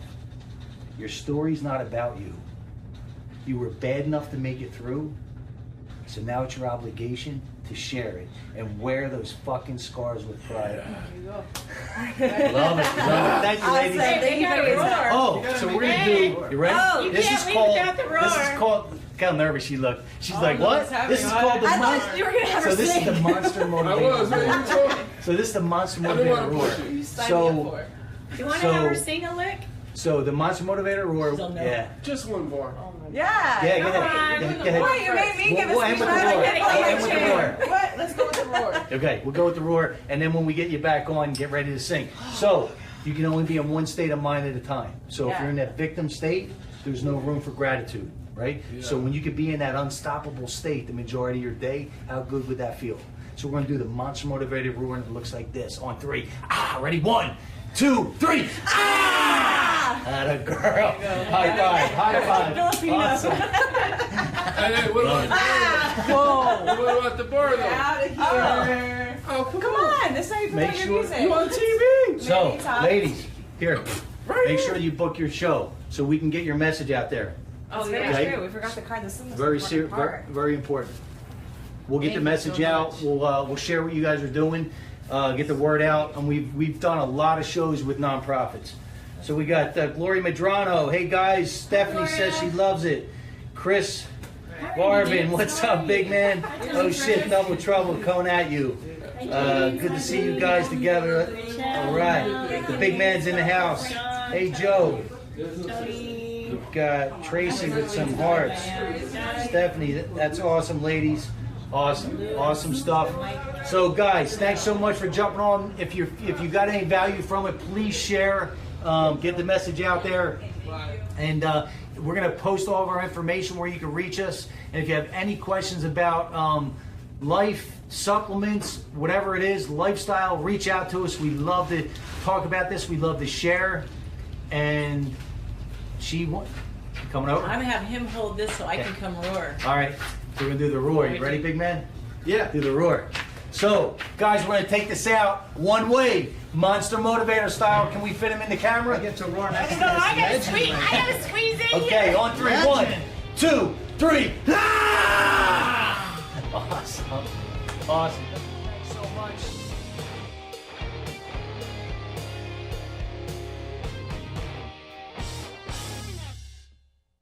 Your story's not about you. You were bad enough to make it through, so now it's your obligation to share it and wear those fucking scars with pride. Love it, love it. Thank you, ladies. They got a roar. Oh, so we're gonna do. You ready? Oh, you can't leave without the roar. This is called. Look how nervous she looked. She's like, what? This is called the I monster. thought you were gonna have So her this is sing. the Monster I was, Motivator. man. You told me. So this is the Monster I didn't Motivator want to roar. push it. You signed So- me up for it. You want to So- have her sing a lick? So the Monster Motivator roar. She'll know. Yeah. Just one bar. Yeah. Yeah, go Come ahead. on. Go ahead. Wait, you made me give a We'll end speech. with the I roar. gotta We'll get end with the you. roar. What? Let's go with the roar. Okay, we'll go with the roar, and then when we get you back on, get ready to sing. So you can only be in one state of mind at a time. So if Yeah. you're in that victim state, there's no room for gratitude, right? So when you could be in that unstoppable state the majority of your day, how good would that feel? So we're gonna do the Monster Motivated roar, and it looks like this. On three. Ah, ready? 1, 2, 3. Ah! Atta girl. High five. High five. Filipino. Awesome. Hey, what about the bar though? Out of here. Oh, Come on, this is how you Make promote sure your music. You on TV? So, Many times. ladies, here, make sure you book your show so we can get your message out there. Oh, Oh, very yeah. true. We forgot the card. This is the most Very important serious, part. very important. We'll get Thank the you message so out. much. We'll share what you guys are doing, get the word out, and we've done a lot of shows with nonprofits. So we got Gloria Medrano. Hey guys, Stephanie says she loves it. Chris Garvin, what's up, big man? Oh shit, double trouble coming at you. Good to see you guys together. All right, the big man's in the house. Hey Joe. We've got Tracy with some hearts. Stephanie, that's awesome, ladies. Awesome stuff. So, guys, thanks so much for jumping on. If you got any value from it, please share. Get the message out there, and we're gonna post all of our information where you can reach us. And if you have any questions about life, supplements, whatever it is, lifestyle, reach out to us. We love to talk about this. We love to share. And coming over. I'm gonna have him hold this so I can come roar. All right, we're gonna do the roar. You ready, big man? Yeah. Do the roar. So, guys, we're gonna take this out one way, Monster Motivator style. Can we fit him in the camera? I get to roar next to No, I this gotta legend. squeeze in Okay, here. on three. 1, 2, 3. Ah! Awesome. Awesome. Thanks so much.